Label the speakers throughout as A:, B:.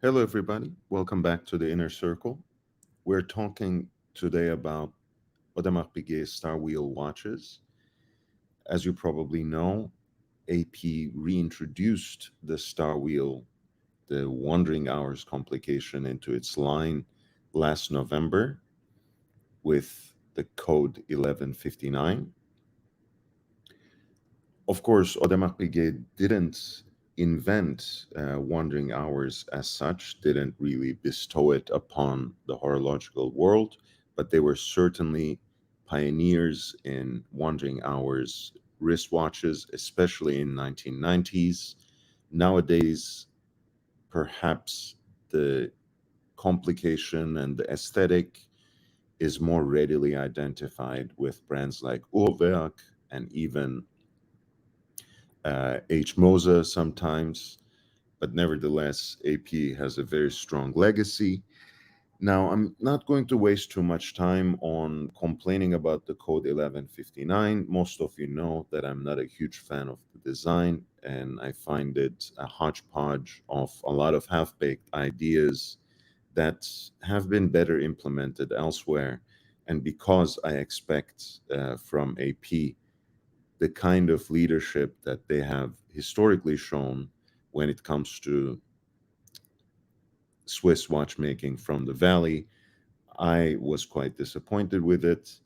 A: Hello, everybody. Welcome back to the Inner Circle. We're talking today about Audemars Piguet's Starwheel watches. As you probably know, AP reintroduced the Starwheel, the Wandering Hours complication, into its line last November with the code 1159. Of course, Audemars Piguet didn't invent wandering hours as such, didn't really bestow it upon the horological world, but they were certainly pioneers in wandering hours wristwatches, especially in 1990s. Nowadays, perhaps the complication and the aesthetic is more readily identified with brands like Uhrwerk and even H. Moser sometimes, but nevertheless, AP has a very strong legacy. Now, I'm not going to waste too much time on complaining about the code 1159. Most of you know that I'm not a huge fan of the design, and I find it a hodgepodge of a lot of half baked ideas that have been better implemented elsewhere. And because I expect from AP the kind of leadership that they have historically shown when it comes to Swiss watchmaking from the Valley, I was quite disappointed with it.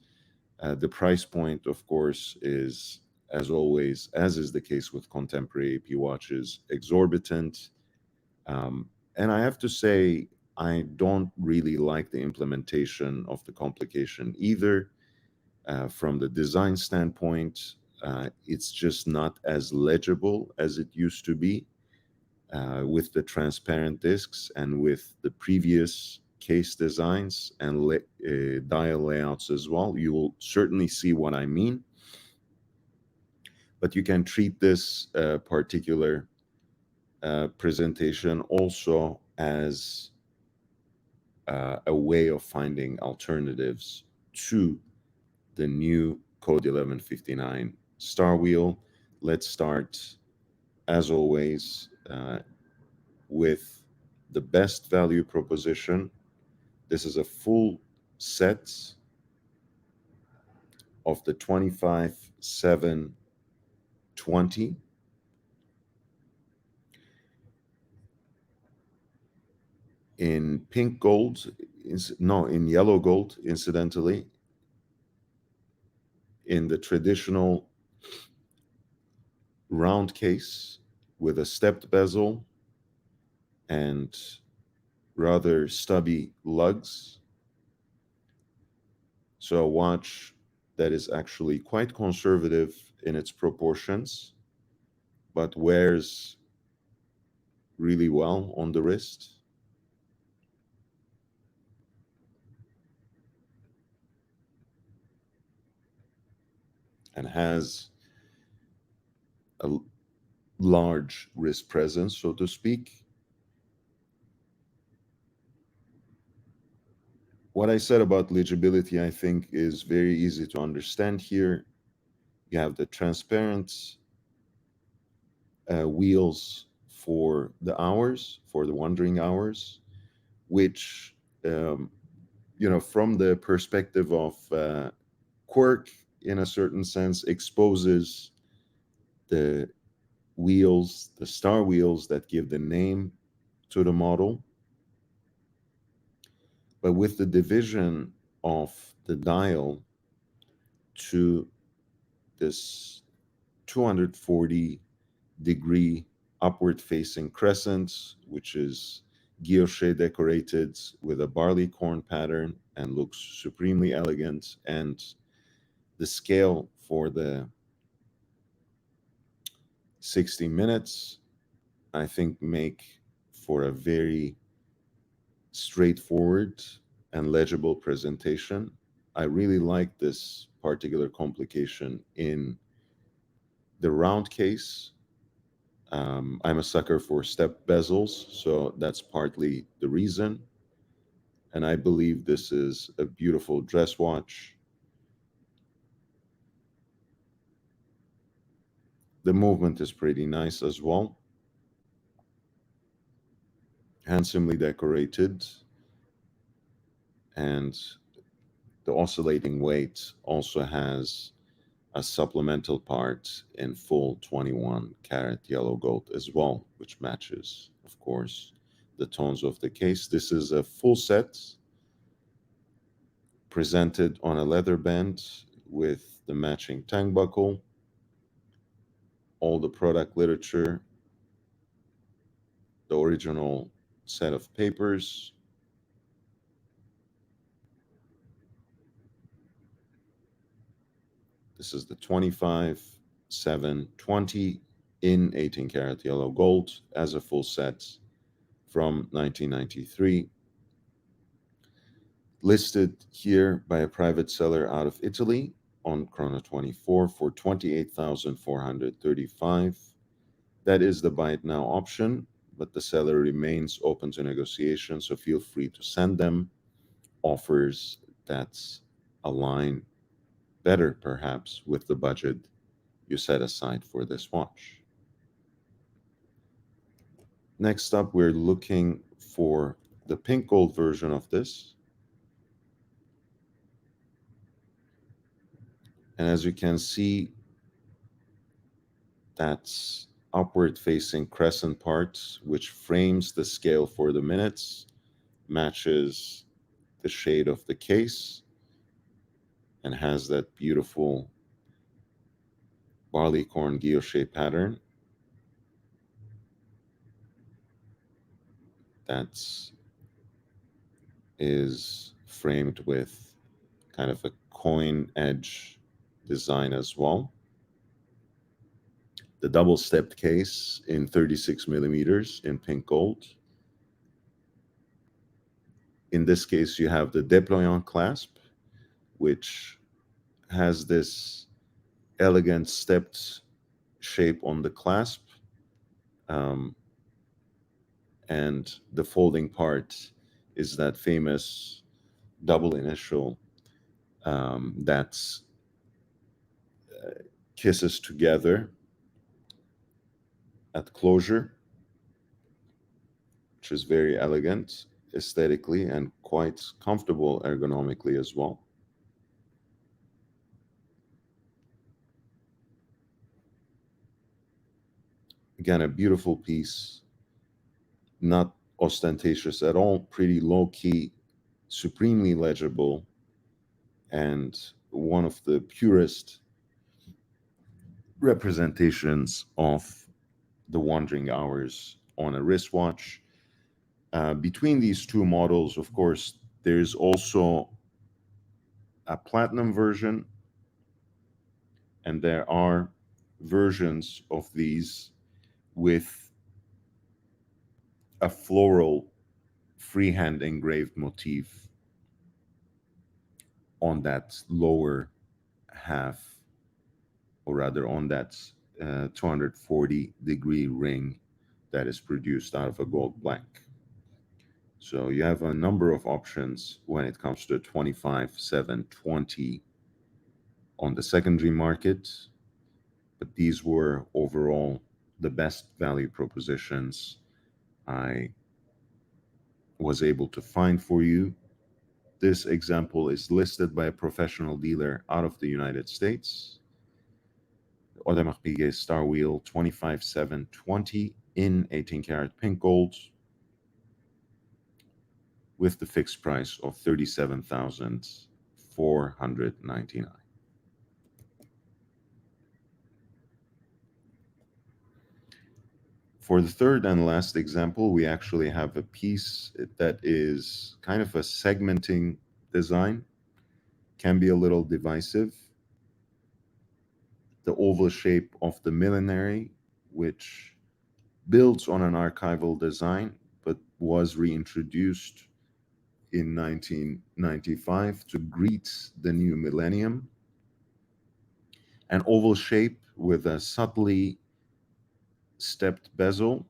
A: The price point, of course, is, as always, as is the case with contemporary AP watches, exorbitant. And I have to say, I don't really like the implementation of the complication either. From the design standpoint, it's just not as legible as it used to be with the transparent discs and with the previous case designs and dial layouts as well. You will certainly see what I mean, but you can treat this particular presentation also as a way of finding alternatives to the new Code 1159 Star Wheel. Let's start, as always, with the best value proposition. This is a full set of the 25-7-20 in pink gold, no, in yellow gold, incidentally, in the traditional round case with a stepped bezel and rather stubby lugs. So a watch that is actually quite conservative in its proportions, but wears really well on the wrist. And has a large wrist presence, so to speak. What I said about legibility, I think, is very easy to understand here. You have the transparent wheels for the hours, for the wandering hours, which, um, from the perspective of quirk, in a certain sense, exposes the wheels, the star wheels that give the name to the model. But with the division of the dial to this 240-degree upward facing crescent, which is guilloche decorated with a barleycorn pattern and looks supremely elegant, and the scale for the 60 minutes, I think, make for a very straightforward and legible presentation. I really like this particular complication in the round case. I'm a sucker for step bezels, so that's partly the reason. And I believe this is a beautiful dress watch. The movement is pretty nice as well. handsomely decorated, and the oscillating weight also has a supplemental part in full 21 karat yellow gold as well, which matches, of course, the tones of the case. This is a full set presented on a leather band with the matching tang buckle, all the product literature, the original set of papers. This is the 25, 7, 20 in 18 karat yellow gold as a full set from 1993. Listed here by a private seller out of Italy on Chrono 24 for 28,435. That is the buy it now option, but the seller remains open to negotiation, so feel free to send them offers that align better, perhaps, with the budget you set aside for this watch. Next up, we're looking for the pink gold version of this. And as you can see, that's upward facing crescent part, which frames the scale for the minutes, matches the shade of the case, and has that beautiful barleycorn guilloche pattern that is framed with kind of a coin edge design as well. The double stepped case in 36 millimeters in pink gold. In this case, you have the déployant clasp, which has this elegant stepped shape on the clasp. Um, and the folding part is that famous double initial that kisses together at closure, which is very elegant aesthetically and quite comfortable ergonomically as well. Again, a beautiful piece, not ostentatious at all, pretty low key, supremely legible, and one of the purest representations of the wandering hours on a wristwatch. Between these two models, of course, there's also a platinum version, and there are versions of these with a floral freehand engraved motif on that lower half, or rather on that 240-degree ring that is produced out of a gold blank. So you have a number of options when it comes to 25, 7, 20 on the secondary market, but these were overall the best value propositions I was able to find for you. This example is listed by a professional dealer out of the United States. Audemars Piguet Starwheel 25-7-20 in 18 karat pink gold with the fixed price of $37,499. For the third and last example, we actually have a piece that is kind of a segmenting design, can be a little divisive. The oval shape of the Millenary, which builds on an archival design but was reintroduced in 1995 to greet the new millennium. An oval shape with a subtly stepped bezel,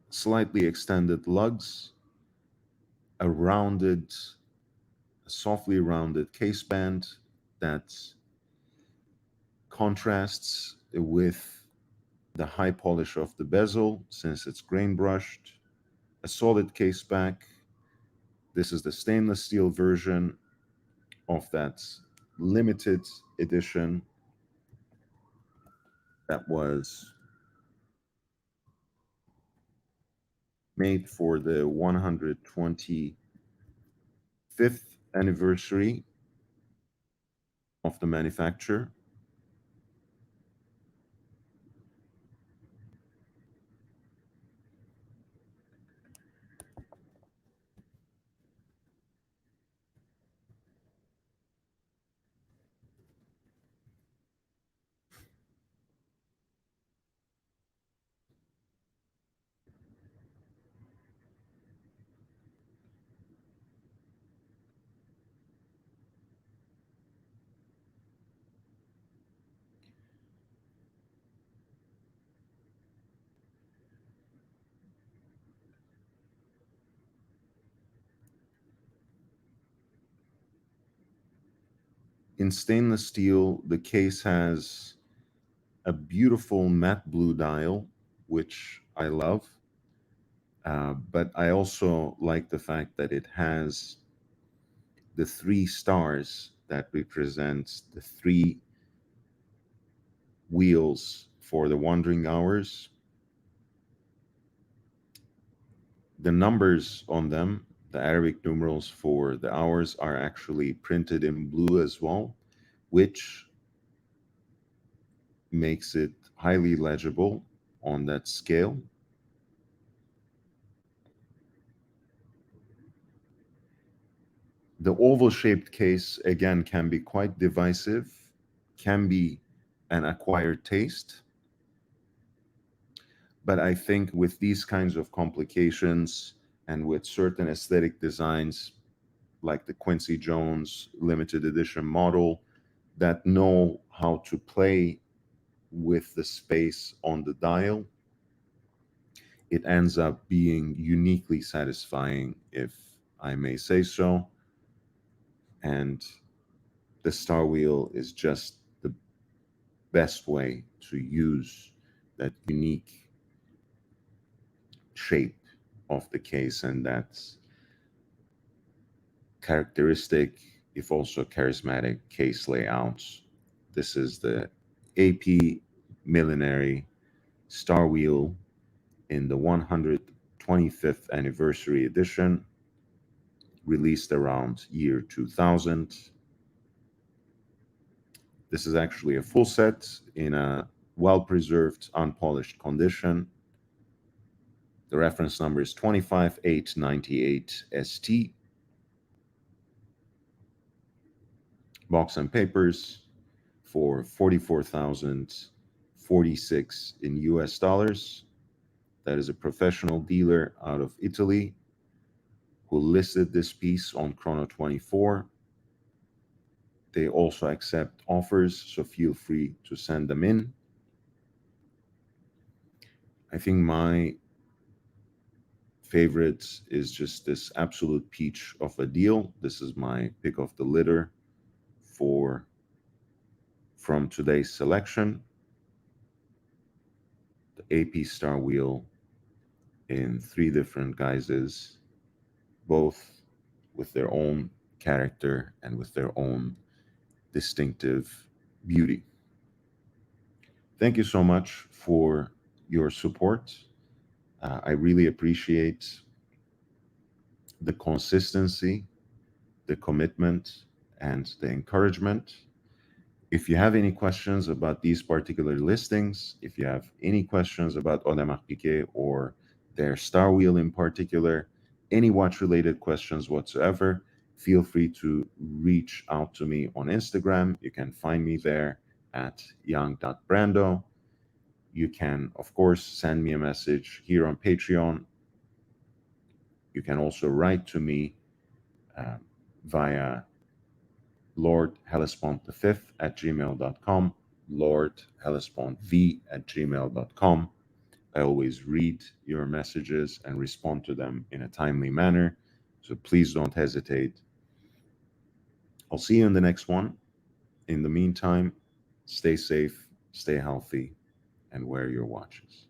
A: slightly extended lugs, a softly rounded case band that contrasts with the high polish of the bezel since it's grain brushed, a solid case back. This is the stainless steel version of that limited edition that was made for the 125th anniversary of the manufacture. In stainless steel, the case has a beautiful matte blue dial, which I love. But I also like the fact that it has the three stars that represents the three wheels for the wandering hours. The numbers on them, the Arabic numerals for the hours, are actually printed in blue as well, which makes it highly legible on that scale. The oval shaped case, again, can be quite divisive, can be an acquired taste. But I think with these kinds of complications and with certain aesthetic designs, like the Quincy Jones limited edition model, that know how to play with the space on the dial, it ends up being uniquely satisfying, if I may say so. And the Star Wheel is just the best way to use that unique shape of the case and that characteristic, if also charismatic, case layout. This is the AP Millenary Star Wheel in the 125th anniversary edition, released around year 2000. This is actually a full set in a well-preserved, unpolished condition. The reference number is 25898ST. Box and papers for 44,046 in US dollars. That is a professional dealer out of Italy who listed this piece on Chrono24. They also accept offers, so feel free to send them in. I think my favorite is just this absolute peach of a deal. This is my pick of the litter for from today's selection. The AP Star Wheel in three different guises, both with their own character and with their own distinctive beauty. Thank you so much for your support. I really appreciate the consistency, the commitment, and the encouragement. If you have any questions about these particular listings, if you have any questions about Audemars Piguet or their Star Wheel in particular, any watch related questions whatsoever, feel free to reach out to me on Instagram. You can find me there at young.brando. You can, of course, send me a message here on Patreon. You can also write to me uh, via Lord Hellespont V at gmail.com, Lord Hellespont V at gmail.com. I always read your messages and respond to them in a timely manner, so please don't hesitate. I'll see you in the next one. In the meantime, stay safe, stay healthy, and wear your watches.